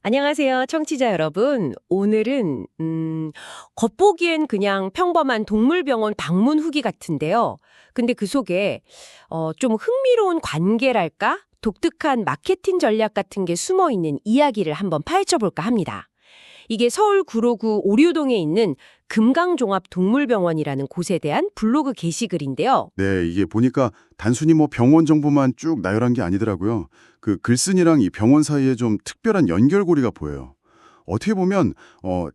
안녕하세요, 청취자 여러분. 오늘은 겉보기엔 그냥 평범한 동물병원 방문 후기 같은데요. 근데 그 속에 좀 흥미로운 관계랄까? 독특한 마케팅 전략 같은 게 숨어 있는 이야기를 한번 파헤쳐 볼까 합니다. 이게 서울 구로구 오류동에 있는 금강종합동물병원이라는 곳에 대한 블로그 게시글인데요. 네, 이게 보니까 단순히 뭐 병원 정보만 쭉 나열한 게 아니더라고요. 그 글쓴이랑 이 병원 사이에 좀 특별한 연결고리가 보여요. 어떻게 보면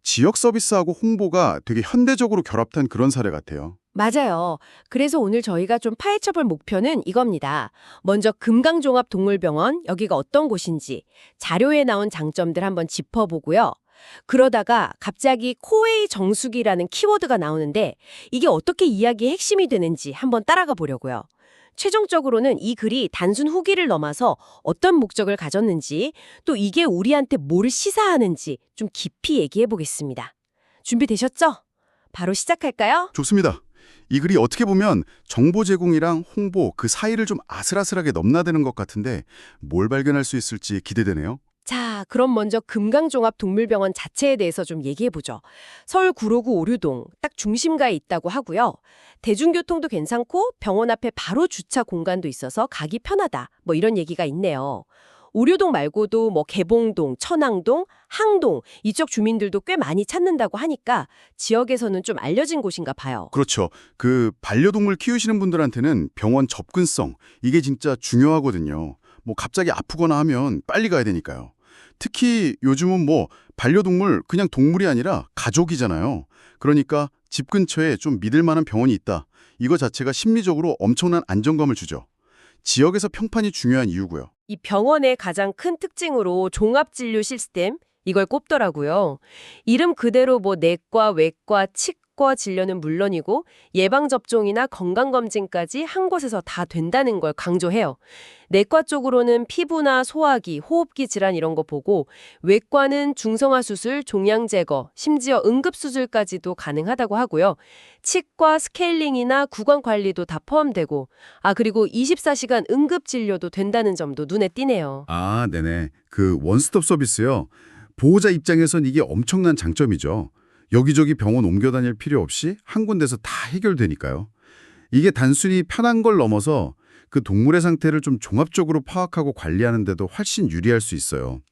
지역 서비스하고 홍보가 되게 현대적으로 결합된 그런 사례 같아요. 맞아요. 그래서 오늘 저희가 좀 파헤쳐볼 목표는 이겁니다. 먼저 금강종합동물병원, 여기가 어떤 곳인지, 자료에 나온 장점들 한번 짚어보고요. 그러다가 갑자기 코웨이 정수기라는 키워드가 나오는데 이게 어떻게 이야기의 핵심이 되는지 한번 따라가 보려고요. 최종적으로는 이 글이 단순 후기를 넘어서 어떤 목적을 가졌는지, 또 이게 우리한테 뭘 시사하는지 좀 깊이 얘기해 보겠습니다. 준비되셨죠? 바로 시작할까요? 좋습니다. 이 글이 어떻게 보면 정보 제공이랑 홍보 그 사이를 좀 아슬아슬하게 넘나드는 것 같은데 뭘 발견할 수 있을지 기대되네요. 자, 그럼 먼저 금강종합동물병원 자체에 대해서 좀 얘기해보죠. 서울 구로구 오류동, 딱 중심가에 있다고 하고요. 대중교통도 괜찮고 병원 앞에 바로 주차 공간도 있어서 가기 편하다. 뭐 이런 얘기가 있네요. 오류동 말고도 뭐 개봉동, 천왕동, 항동 이쪽 주민들도 꽤 많이 찾는다고 하니까 지역에서는 좀 알려진 곳인가 봐요. 그렇죠. 그 반려동물 키우시는 분들한테는 병원 접근성 이게 진짜 중요하거든요. 뭐 갑자기 아프거나 하면 빨리 가야 되니까요. 특히 요즘은 뭐 반려동물 그냥 동물이 아니라 가족이잖아요. 그러니까 집 근처에 좀 믿을 만한 병원이 있다. 이거 자체가 심리적으로 엄청난 안정감을 주죠. 지역에서 평판이 중요한 이유고요. 이 병원의 가장 큰 특징으로 종합진료 시스템 이걸 꼽더라고요. 이름 그대로 뭐 내과, 외과, 치과 진료는 물론이고 예방접종이나 건강검진까지 한 곳에서 다 된다는 걸 강조해요. 내과 쪽으로는 피부나 소화기, 호흡기 질환 이런 거 보고 외과는 중성화 수술, 종양 제거, 심지어 응급수술까지도 가능하다고 하고요. 치과 스케일링이나 구강 관리도 다 포함되고 그리고 24시간 응급진료도 된다는 점도 눈에 띄네요. 아, 네네. 그 원스톱 서비스요. 보호자 입장에선 이게 엄청난 장점이죠. 여기저기 병원 옮겨 다닐 필요 없이 한 군데서 다 해결되니까요. 이게 단순히 편한 걸 넘어서 그 동물의 상태를 좀 종합적으로 파악하고 관리하는 데도 훨씬 유리할 수 있어요.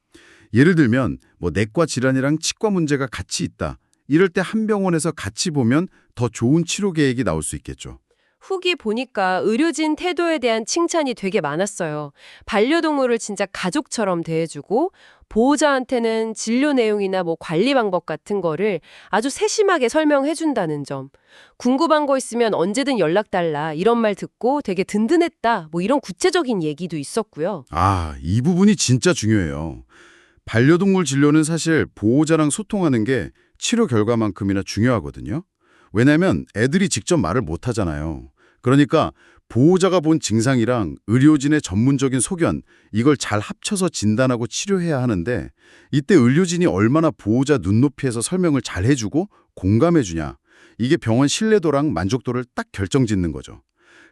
예를 들면 뭐 내과 질환이랑 치과 문제가 같이 있다. 이럴 때 한 병원에서 같이 보면 더 좋은 치료 계획이 나올 수 있겠죠. 후기 보니까 의료진 태도에 대한 칭찬이 되게 많았어요. 반려동물을 진짜 가족처럼 대해주고 보호자한테는 진료 내용이나 뭐 관리 방법 같은 거를 아주 세심하게 설명해준다는 점. 궁금한 거 있으면 언제든 연락달라 이런 말 듣고 되게 든든했다. 뭐 이런 구체적인 얘기도 있었고요. 아, 이 부분이 진짜 중요해요. 반려동물 진료는 사실 보호자랑 소통하는 게 치료 결과만큼이나 중요하거든요. 왜냐하면 애들이 직접 말을 못 하잖아요. 그러니까 보호자가 본 증상이랑 의료진의 전문적인 소견, 이걸 잘 합쳐서 진단하고 치료해야 하는데 이때 의료진이 얼마나 보호자 눈높이에서 설명을 잘 해주고 공감해주냐. 이게 병원 신뢰도랑 만족도를 딱 결정짓는 거죠.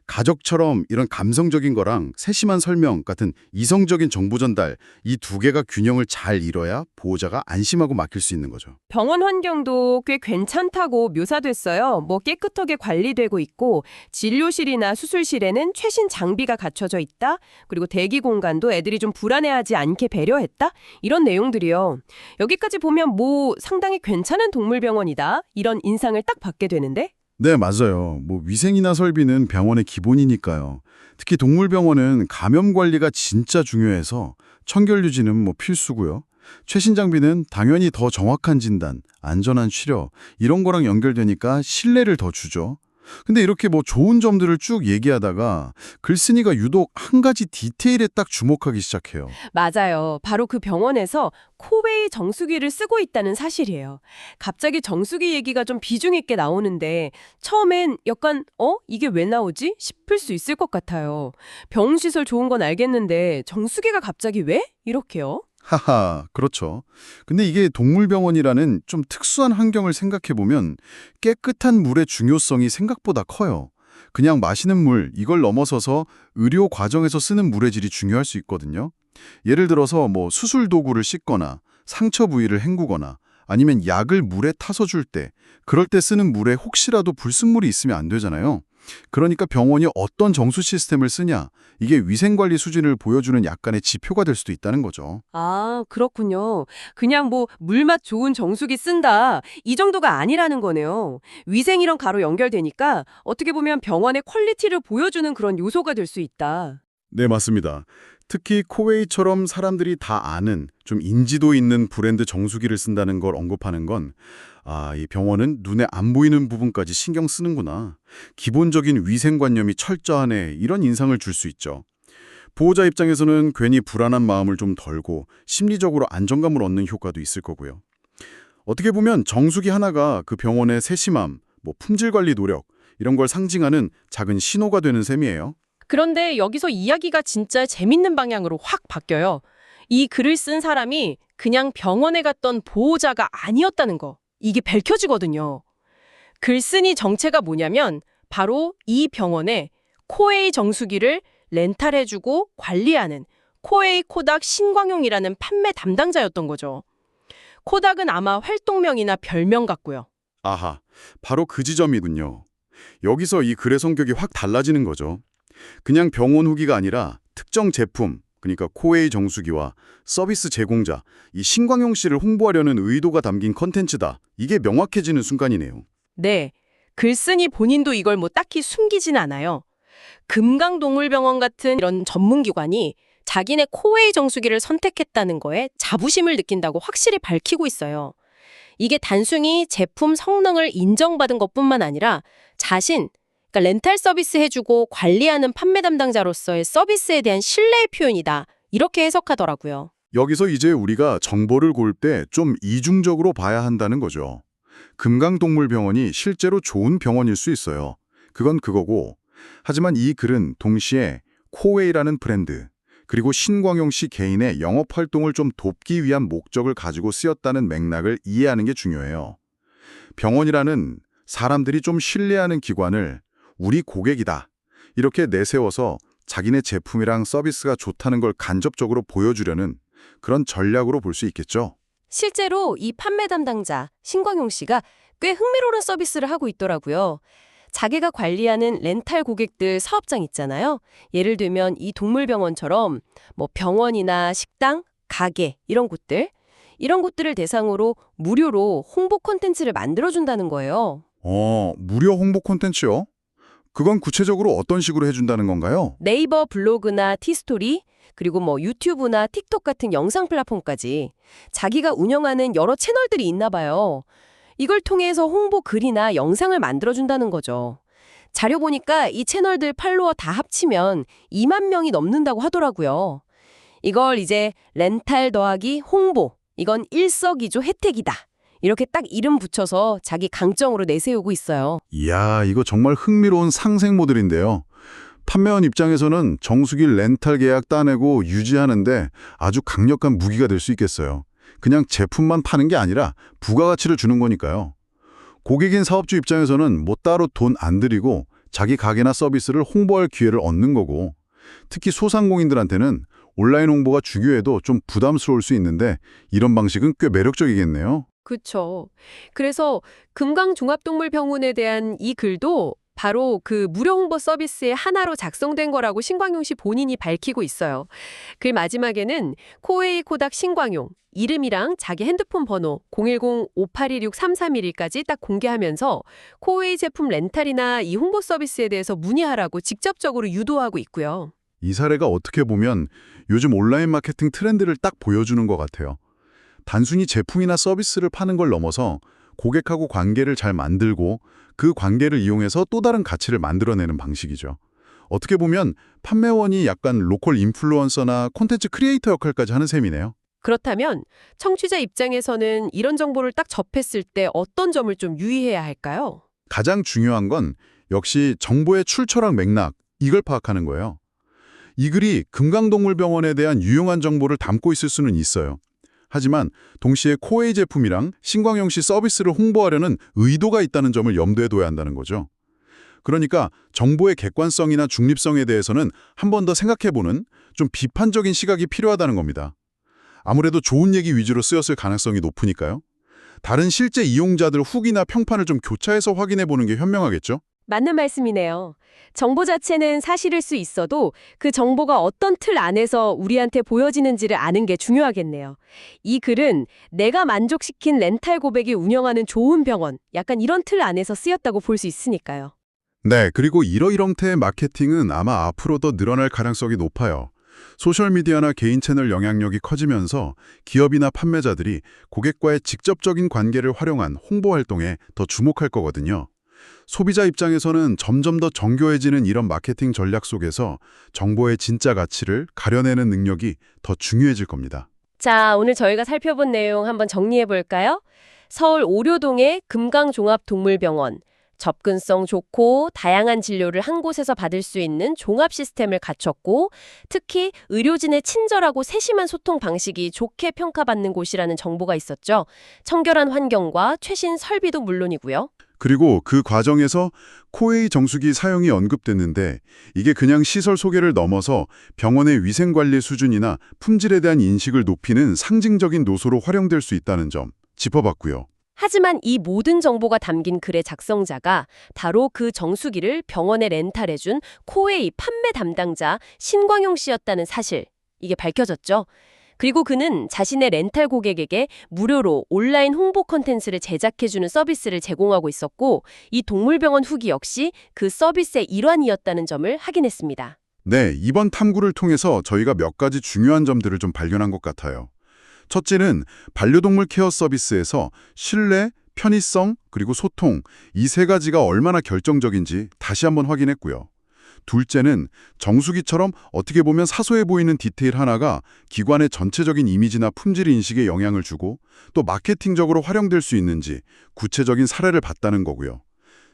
가족처럼 이런 감성적인 거랑 세심한 설명 같은 이성적인 정보 전달, 이 두 개가 균형을 잘 이뤄야 보호자가 안심하고 맡길 수 있는 거죠. 병원 환경도 꽤 괜찮다고 묘사됐어요. 뭐 깨끗하게 관리되고 있고 진료실이나 수술실에는 최신 장비가 갖춰져 있다. 그리고 대기 공간도 애들이 좀 불안해하지 않게 배려했다. 이런 내용들이요. 여기까지 보면 뭐 상당히 괜찮은 동물병원이다. 이런 인상을 딱 받게 되는데 네, 맞아요. 뭐 위생이나 설비는 병원의 기본이니까요. 특히 동물병원은 감염 관리가 진짜 중요해서 청결 유지는 뭐 필수고요. 최신 장비는 당연히 더 정확한 진단, 안전한 치료 이런 거랑 연결되니까 신뢰를 더 주죠. 근데 이렇게 뭐 좋은 점들을 쭉 얘기하다가 글쓴이가 유독 한 가지 디테일에 딱 주목하기 시작해요. 맞아요. 바로 그 병원에서 코웨이 정수기를 쓰고 있다는 사실이에요. 갑자기 정수기 얘기가 좀 비중 있게 나오는데 처음엔 약간 이게 왜 나오지? 싶을 수 있을 것 같아요. 병원 시설 좋은 건 알겠는데 정수기가 갑자기 왜? 이렇게요. 하하, 그렇죠. 근데 이게 동물병원이라는 좀 특수한 환경을 생각해보면 깨끗한 물의 중요성이 생각보다 커요. 그냥 마시는 물, 이걸 넘어서서 의료 과정에서 쓰는 물의 질이 중요할 수 있거든요. 예를 들어서 뭐 수술 도구를 씻거나 상처 부위를 헹구거나 아니면 약을 물에 타서 줄 때, 그럴 때 쓰는 물에 혹시라도 불순물이 있으면 안 되잖아요. 그러니까 병원이 어떤 정수 시스템을 쓰냐, 이게 위생관리 수준을 보여주는 약간의 지표가 될 수도 있다는 거죠. 아, 그렇군요. 그냥 뭐 물맛 좋은 정수기 쓴다. 이 정도가 아니라는 거네요. 위생이랑 가로 연결되니까 어떻게 보면 병원의 퀄리티를 보여주는 그런 요소가 될 수 있다. 네, 맞습니다. 특히 코웨이처럼 사람들이 다 아는 좀 인지도 있는 브랜드 정수기를 쓴다는 걸 언급하는 건 이 병원은 눈에 안 보이는 부분까지 신경 쓰는구나. 기본적인 위생관념이 철저하네. 이런 인상을 줄 수 있죠. 보호자 입장에서는 괜히 불안한 마음을 좀 덜고 심리적으로 안정감을 얻는 효과도 있을 거고요. 어떻게 보면 정수기 하나가 그 병원의 세심함, 품질 관리 노력 이런 걸 상징하는 작은 신호가 되는 셈이에요. 그런데 여기서 이야기가 진짜 재밌는 방향으로 확 바뀌어요. 이 글을 쓴 사람이 그냥 병원에 갔던 보호자가 아니었다는 거. 이게 밝혀지거든요. 글쓴이 정체가 뭐냐면 바로 이 병원에 코웨이 정수기를 렌탈해주고 관리하는 코웨이 코닥 신광용이라는 판매 담당자였던 거죠. 코닥은 아마 활동명이나 별명 같고요. 아하, 바로 그 지점이군요. 여기서 이 글의 성격이 확 달라지는 거죠. 그냥 병원 후기가 아니라 특정 제품, 그러니까 코웨이 정수기와 서비스 제공자, 이 신광용 씨를 홍보하려는 의도가 담긴 컨텐츠다. 이게 명확해지는 순간이네요. 네, 글쓴이 본인도 이걸 뭐 딱히 숨기진 않아요. 금강동물병원 같은 이런 전문기관이 자기네 코웨이 정수기를 선택했다는 거에 자부심을 느낀다고 확실히 밝히고 있어요. 이게 단순히 제품 성능을 인정받은 것뿐만 아니라 자신, 그러니까 렌탈 서비스 해주고 관리하는 판매 담당자로서의 서비스에 대한 신뢰의 표현이다. 이렇게 해석하더라고요. 여기서 이제 우리가 정보를 고를 때 좀 이중적으로 봐야 한다는 거죠. 금강동물병원이 실제로 좋은 병원일 수 있어요. 그건 그거고. 하지만 이 글은 동시에 코웨이라는 브랜드, 그리고 신광용 씨 개인의 영업활동을 좀 돕기 위한 목적을 가지고 쓰였다는 맥락을 이해하는 게 중요해요. 병원이라는 사람들이 좀 신뢰하는 기관을 우리 고객이다, 이렇게 내세워서 자기네 제품이랑 서비스가 좋다는 걸 간접적으로 보여주려는 그런 전략으로 볼 수 있겠죠. 실제로 이 판매 담당자 신광용 씨가 꽤 흥미로운 서비스를 하고 있더라고요. 자기가 관리하는 렌탈 고객들 사업장 있잖아요. 예를 들면 이 동물병원처럼 병원이나 식당, 가게 이런 곳들을 대상으로 무료로 홍보 콘텐츠를 만들어준다는 거예요. 무료 홍보 콘텐츠요? 그건 구체적으로 어떤 식으로 해준다는 건가요? 네이버 블로그나 티스토리, 그리고 유튜브나 틱톡 같은 영상 플랫폼까지 자기가 운영하는 여러 채널들이 있나 봐요. 이걸 통해서 홍보 글이나 영상을 만들어준다는 거죠. 자료 보니까 이 채널들 팔로워 다 합치면 2만 명이 넘는다고 하더라고요. 이걸 이제 렌탈 더하기 홍보, 이건 일석이조 혜택이다. 이렇게 딱 이름 붙여서 자기 강점으로 내세우고 있어요. 이야, 이거 정말 흥미로운 상생 모델인데요. 판매원 입장에서는 정수기 렌탈 계약 따내고 유지하는데 아주 강력한 무기가 될 수 있겠어요. 그냥 제품만 파는 게 아니라 부가가치를 주는 거니까요. 고객인 사업주 입장에서는 따로 돈 안 들이고 자기 가게나 서비스를 홍보할 기회를 얻는 거고, 특히 소상공인들한테는 온라인 홍보가 중요해도 좀 부담스러울 수 있는데 이런 방식은 꽤 매력적이겠네요. 그렇죠. 그래서 금강종합동물병원에 대한 이 글도 바로 그 무료 홍보 서비스의 하나로 작성된 거라고 신광용 씨 본인이 밝히고 있어요. 글 마지막에는 코웨이 코닥 신광용 이름이랑 자기 핸드폰 번호 010-5826-3311까지 딱 공개하면서 코웨이 제품 렌탈이나 이 홍보 서비스에 대해서 문의하라고 직접적으로 유도하고 있고요. 이 사례가 어떻게 보면 요즘 온라인 마케팅 트렌드를 딱 보여주는 것 같아요. 단순히 제품이나 서비스를 파는 걸 넘어서 고객하고 관계를 잘 만들고 그 관계를 이용해서 또 다른 가치를 만들어내는 방식이죠. 어떻게 보면 판매원이 약간 로컬 인플루언서나 콘텐츠 크리에이터 역할까지 하는 셈이네요. 그렇다면 청취자 입장에서는 이런 정보를 딱 접했을 때 어떤 점을 좀 유의해야 할까요? 가장 중요한 건 역시 정보의 출처랑 맥락, 이걸 파악하는 거예요. 이 글이 금강동물병원에 대한 유용한 정보를 담고 있을 수는 있어요. 하지만 동시에 코웨이 제품이랑 신광용 씨 서비스를 홍보하려는 의도가 있다는 점을 염두에 둬야 한다는 거죠. 그러니까 정보의 객관성이나 중립성에 대해서는 한 번 더 생각해보는 좀 비판적인 시각이 필요하다는 겁니다. 아무래도 좋은 얘기 위주로 쓰였을 가능성이 높으니까요. 다른 실제 이용자들 후기나 평판을 좀 교차해서 확인해 보는 게 현명하겠죠? 맞는 말씀이네요. 정보 자체는 사실일 수 있어도 그 정보가 어떤 틀 안에서 우리한테 보여지는지를 아는 게 중요하겠네요. 이 글은 내가 만족시킨 렌탈 고백이 운영하는 좋은 병원, 약간 이런 틀 안에서 쓰였다고 볼 수 있으니까요. 네, 그리고 이러이런 형태의 마케팅은 아마 앞으로 더 늘어날 가능성이 높아요. 소셜미디어나 개인 채널 영향력이 커지면서 기업이나 판매자들이 고객과의 직접적인 관계를 활용한 홍보 활동에 더 주목할 거거든요. 소비자 입장에서는 점점 더 정교해지는 이런 마케팅 전략 속에서 정보의 진짜 가치를 가려내는 능력이 더 중요해질 겁니다. 자, 오늘 저희가 살펴본 내용 한번 정리해 볼까요? 서울 오료동의 금강종합동물병원. 접근성 좋고 다양한 진료를 한 곳에서 받을 수 있는 종합 시스템을 갖췄고 특히 의료진의 친절하고 세심한 소통 방식이 좋게 평가받는 곳이라는 정보가 있었죠. 청결한 환경과 최신 설비도 물론이고요. 그리고 그 과정에서 코웨이 정수기 사용이 언급됐는데 이게 그냥 시설 소개를 넘어서 병원의 위생관리 수준이나 품질에 대한 인식을 높이는 상징적인 요소로 활용될 수 있다는 점 짚어봤고요. 하지만 이 모든 정보가 담긴 글의 작성자가 바로 그 정수기를 병원에 렌탈해준 코웨이 판매 담당자 신광용 씨였다는 사실, 이게 밝혀졌죠. 그리고 그는 자신의 렌탈 고객에게 무료로 온라인 홍보 콘텐츠를 제작해주는 서비스를 제공하고 있었고 이 동물병원 후기 역시 그 서비스의 일환이었다는 점을 확인했습니다. 네, 이번 탐구를 통해서 저희가 몇 가지 중요한 점들을 좀 발견한 것 같아요. 첫째는 반려동물 케어 서비스에서 신뢰, 편의성, 그리고 소통, 이 세 가지가 얼마나 결정적인지 다시 한번 확인했고요. 둘째는 정수기처럼 어떻게 보면 사소해 보이는 디테일 하나가 기관의 전체적인 이미지나 품질 인식에 영향을 주고 또 마케팅적으로 활용될 수 있는지 구체적인 사례를 봤다는 거고요.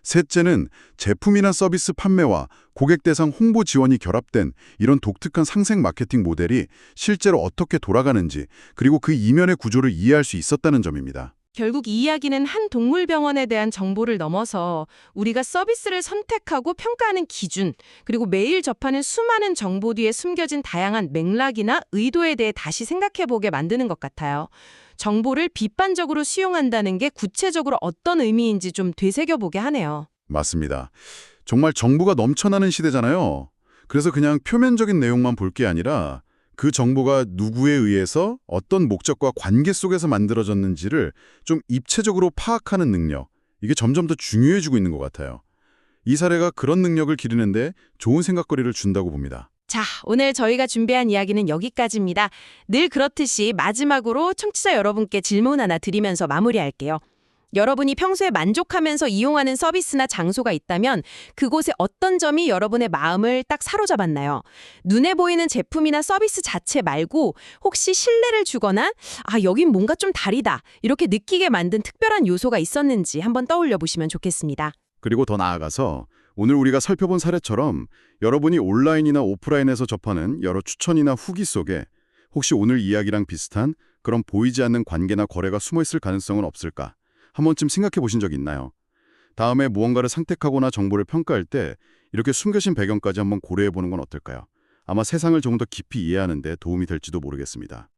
셋째는 제품이나 서비스 판매와 고객 대상 홍보 지원이 결합된 이런 독특한 상생 마케팅 모델이 실제로 어떻게 돌아가는지 그리고 그 이면의 구조를 이해할 수 있었다는 점입니다. 결국 이 이야기는 한 동물병원에 대한 정보를 넘어서 우리가 서비스를 선택하고 평가하는 기준, 그리고 매일 접하는 수많은 정보 뒤에 숨겨진 다양한 맥락이나 의도에 대해 다시 생각해보게 만드는 것 같아요. 정보를 비판적으로 수용한다는 게 구체적으로 어떤 의미인지 좀 되새겨보게 하네요. 맞습니다. 정말 정보가 넘쳐나는 시대잖아요. 그래서 그냥 표면적인 내용만 볼 게 아니라 그 정보가 누구에 의해서 어떤 목적과 관계 속에서 만들어졌는지를 좀 입체적으로 파악하는 능력, 이게 점점 더 중요해지고 있는 것 같아요. 이 사례가 그런 능력을 기르는데 좋은 생각거리를 준다고 봅니다. 자, 오늘 저희가 준비한 이야기는 여기까지입니다. 늘 그렇듯이 마지막으로 청취자 여러분께 질문 하나 드리면서 마무리할게요. 여러분이 평소에 만족하면서 이용하는 서비스나 장소가 있다면 그곳의 어떤 점이 여러분의 마음을 딱 사로잡았나요? 눈에 보이는 제품이나 서비스 자체 말고 혹시 신뢰를 주거나 여긴 뭔가 좀 다르다 이렇게 느끼게 만든 특별한 요소가 있었는지 한번 떠올려 보시면 좋겠습니다. 그리고 더 나아가서 오늘 우리가 살펴본 사례처럼 여러분이 온라인이나 오프라인에서 접하는 여러 추천이나 후기 속에 혹시 오늘 이야기랑 비슷한 그런 보이지 않는 관계나 거래가 숨어 있을 가능성은 없을까? 한 번쯤 생각해 보신 적 있나요? 다음에 무언가를 선택하거나 정보를 평가할 때 이렇게 숨겨진 배경까지 한번 고려해 보는 건 어떨까요? 아마 세상을 조금 더 깊이 이해하는 데 도움이 될지도 모르겠습니다.